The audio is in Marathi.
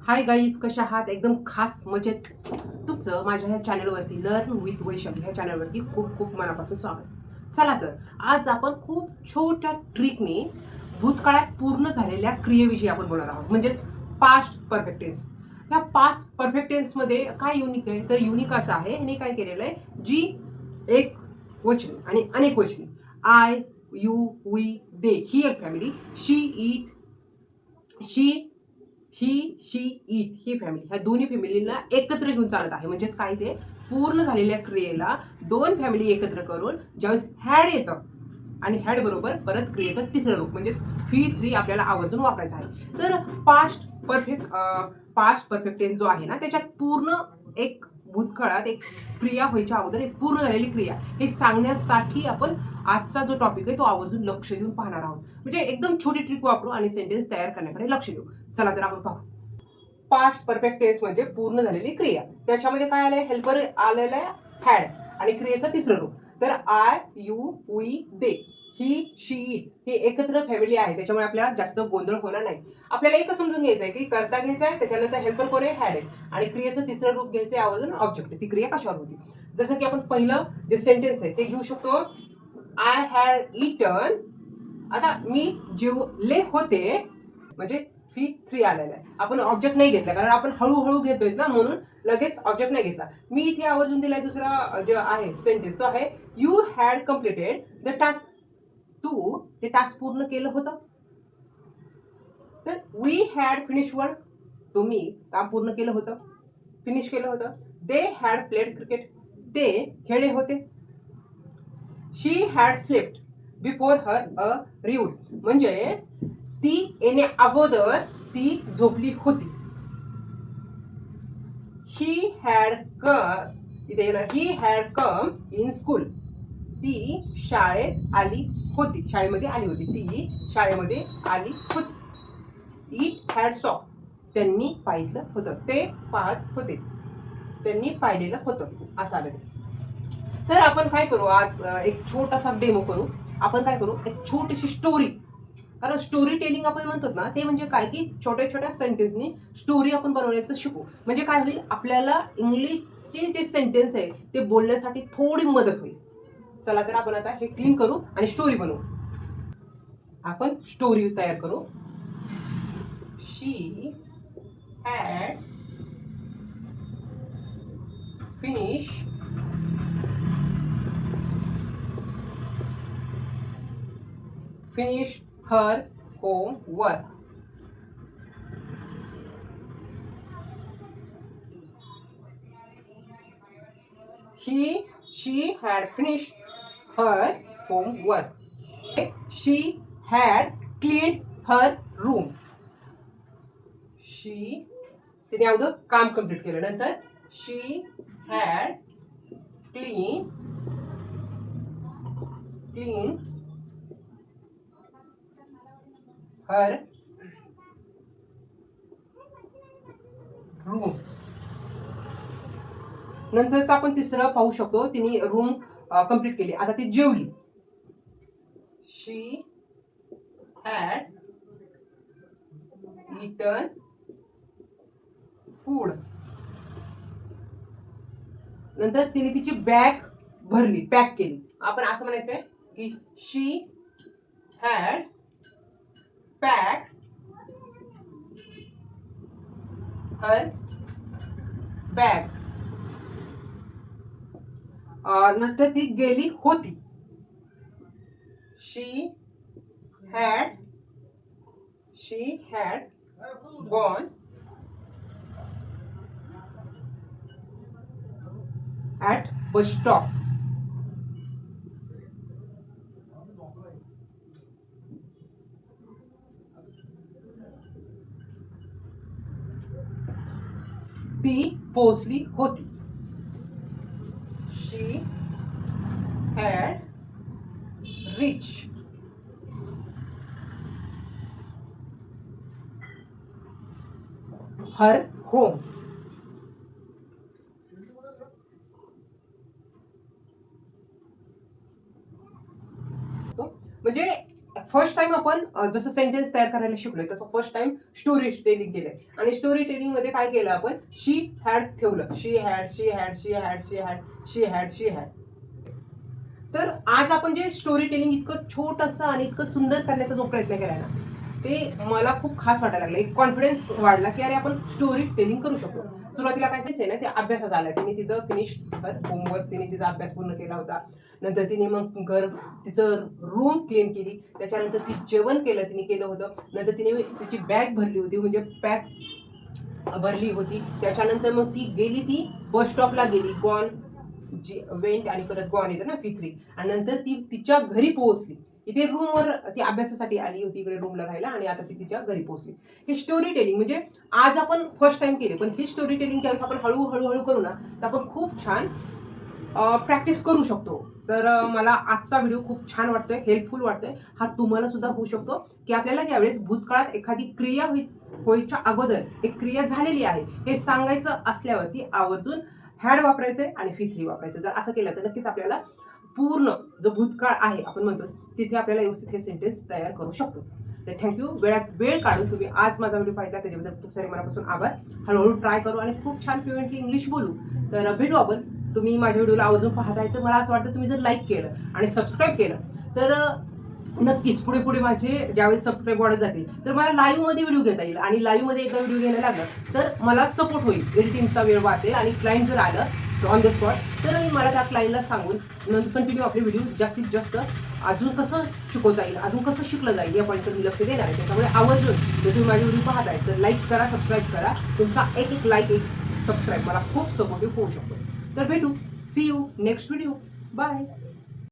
हाय गाईज, कशा आहात? एकदम खास मजेत. तुमचं माझ्या ह्या चॅनलवरती लर्न विथ वैशाली ह्या चॅनलवरती खूप खूप मनापासून स्वागत. चला तर आज आपण खूप छोट्या ट्रिकने भूतकाळात पूर्ण झालेल्या क्रियेविषयी आपण बोलणार आहोत, म्हणजेच पास्ट परफेक्ट टेन्स. ह्या पास्ट परफेक्ट टेन्समध्ये काय युनिक आहे? तर युनिक असं आहे, ह्याने काय केलेलं आहे, जी एक वचनी आणि अनेक वचनी, आय, यू, वी, दे ही एक family, she, it, she, she it he family, ह्या दोन्ही फॅमिलीला एकत्र घेऊन चालत आहे. म्हणजेच काय, ते पूर्ण झालेल्या क्रियेला दोन फॅमिली एकत्र करून ज्यावेळेस हॅड येतं आणि हॅड बरोबर परत क्रियेचं तिसरं रूप म्हणजेच ही थ्री आपल्याला आवर्जून वापरायचं आहे. तर पास्ट परफेक्ट टेन्स जो आहे ना, त्याच्यात पूर्ण एक भूतकाळात एक क्रिया व्हायच्या अगोदर एक पूर्ण झालेली क्रिया हे सांगण्यासाठी आपण आजचा जो टॉपिक आहे तो आवर्जून लक्ष देऊन पाहणार आहोत. म्हणजे एकदम छोटी ट्रिक वापरू आणि सेंटेन्स तयार करण्याकडे लक्ष देऊ. चला तर आपण पाहू. पास्ट परफेक्ट टेन्स म्हणजे पूर्ण झालेली क्रिया. त्याच्यामध्ये काय आलंय? हेल्पर आलेलं आहे हॅड आणि क्रियेचं तिसरं रूप. तर I, you, we, they, he, she, it ही एकत्र फॅमिली आहे. त्याच्यामुळे आपल्याला जास्त गोंधळ होणार नाही. आपल्याला एकच समजून घ्यायचं आहे की कर्ता घ्यायचा आहे, त्याच्यानंतर हेल्पर कोण आहे? हॅड आहे, आणि क्रियेचं तिसरं रूप घ्यायचं आहे अजून ऑब्जेक्ट. ती क्रिया कशावर होती? जसं की आपण पहिलं जे सेंटेन्स आहे ते घेऊ शकतो. I had eaten. आता मी जेवले होते, म्हणजे ही थ्री आलेला आहे. आपण ऑब्जेक्ट नाही घेतला कारण आपण हळूहळू घेतोय ना, म्हणून लगेच ऑब्जेक्ट नाही घेतला. मी इथे आवर्जून दिलाय दुसरा जो आहे सेंटेन्स, तो आहे you had completed the task. तू ते टास्क पूर्ण केलं होतं. तर वी हॅड फिनिश वर्क. तुम्ही काम पूर्ण केलं होतं, फिनिश केलं होतं. They had played cricket. ते खेळले होते. शी हॅड स्लेप्ट बिफोर हर अ रिव्ड. म्हणजे ती येण्या अगोदर ती झोपली होती. ही हॅड इथे he had come in school. ती शाळेत आली होती, शाळेमध्ये आली होती, ती शाळेमध्ये आली होती. इट हॅड सॉ. त्यांनी पाहिलं होतं, ते पाहत होते, त्यांनी पाहिलेलं होतं, असं आलं. तर आपण काय करू आज, एक छोटासा डेमो करू. आपण काय करू, एक छोटीशी स्टोरी. कारण स्टोरी टेलिंग आपण म्हणतो ना, ते म्हणजे काय की छोट्या छोट्या सेंटेन्सनी स्टोरी आपण बनवण्याचं शिकू. म्हणजे काय होईल, आपल्याला इंग्लिशचे जे सेंटेन्स आहे ते बोलण्यासाठी थोडी मदत होईल. चला तर आपण आता हे क्लीन करू आणि स्टोरी बनवू. आपण स्टोरी तयार करू. She had finish her homework. She had finished her homework. She had cleaned her room. तिने अगोदर काम कम्प्लीट केलं, नंतर she had cleaned her room. नंतरच आपण तिसरं पाहू शकतो, तिने रूम कम्प्लीट केली. आता ती जेवली. शी हॅड इटन फूड. नंतर तिने तिची बॅग भरली, पॅक केली. आपण असं म्हणायचंय की she had pack her bag. नंतर ती गेली होती. She had gone at bus stop. ती पोचली होती. She had reach her home. म्हणजे फर्स्ट टाइम आपण जसं सेंटेन्स तयार करायला शिकलोय तसं फर्स्ट टाइम स्टोरी टेलिंग केलंय. आणि स्टोरी टेलिंग मध्ये काय केलं आपण, शी हॅड ठेवलं. She had, she had, she had, she had, she had, she had. तर आज आपण जे स्टोरी टेलिंग इतकं छोटंसं आणि इतकं सुंदर करण्याचा जो प्रयत्न केलाय ना, ते मला खूप खास वाटायला लागलं. एक कॉन्फिडन्स वाढला की अरे आपण स्टोरी टेलिंग करू शकतो. सुरुवातीला काय आहे ना, ते अभ्यासात आलं. तिने तिचं फिनिश होमवर्क, तिने तिचा अभ्यास पूर्ण केला होता. नंतर तिने मग तिचं रूम क्लीन केली. त्याच्यानंतर ती जेवण केलं, तिने केलं होतं. नंतर तिने तिची बॅग भरली होती, म्हणजे पॅक भरली होती. त्याच्यानंतर मग ती गेली, ती बस स्टॉपला गेली. गॉन वेंट आणि परत गॉन येतं ना, P3. आणि नंतर ती तिच्या घरी पोहोचली. इथे रूमवर ती अभ्यासासाठी आली होती, इकडे रूमला राहायला, आणि आता ती तिच्या घरी पोहोचली. हे स्टोरी टेलिंग म्हणजे आज आपण फर्स्ट टाइम केले, पण ही स्टोरी टेलिंग ज्यावेळेस आपण हळूहळू करू ना, तर आपण खूप छान प्रॅक्टिस करू शकतो. तर मला आजचा व्हिडिओ खूप छान वाटतोय, हेल्पफुल वाटतोय. हा तुम्हाला सुद्धा होऊ शकतो की आपल्याला ज्यावेळेस भूतकाळात एखादी क्रिया व्हायच्या अगोदर एक क्रिया झालेली आहे हे सांगायचं असल्यावरती आवर्जून हॅड वापरायचंय आणि P3 वापरायचं. जर असं केलं तर नक्कीच आपल्याला पूर्ण जो भूतकाळ आहे आपण म्हणतो तिथे आपल्याला व्यवस्थित हे सेंटेन्स तयार करू शकतो. तर थँक्यू. वेळ काढून तुम्ही आज माझा व्हिडिओ पाहिला त्याच्याबद्दल खूप सारे मनापासून आभार. हळूहळू ट्राय करू आणि खूप छान फ्लुएंटली इंग्लिश बोलू. तर भेटू आपण. तुम्ही माझ्या व्हिडिओला आवर्जून पाहताय तर मला असं वाटतं तुम्ही जर लाईक केलं आणि सबस्क्राईब केलं तर नक्कीच पुढे पुढे माझे ज्यावेळेस सबस्क्राईब वाढत जातील तर मला लाईव्ह मध्ये व्हिडिओ घेता येईल. आणि लाईव्ह मध्ये एकदा व्हिडिओ घ्यायला लागलं तर मला सपोर्ट होईल, एडिटिंगचा वेळ वाचेल. आणि क्लायंट जर आलं ऑन द स्पॉट तर मला त्या क्लायंटला सांगून नंतर कंटिन्यू आपले व्हिडिओ जास्तीत जास्त अजून कसं शिकवता येईल, अजून कसं शिकलं जाईल या पॉईंटवर मी लक्ष देणार आहे. त्याच्यामुळे आवर्जून जर तुम्ही माझे व्हिडिओ पाहताय तर लाईक करा, सबस्क्राईब करा. तुमचा एक लाईक, एक सबस्क्राईब मला खूप सपोर्टिव्ह होऊ शकतो. तर भेटू. See you next video. Bye.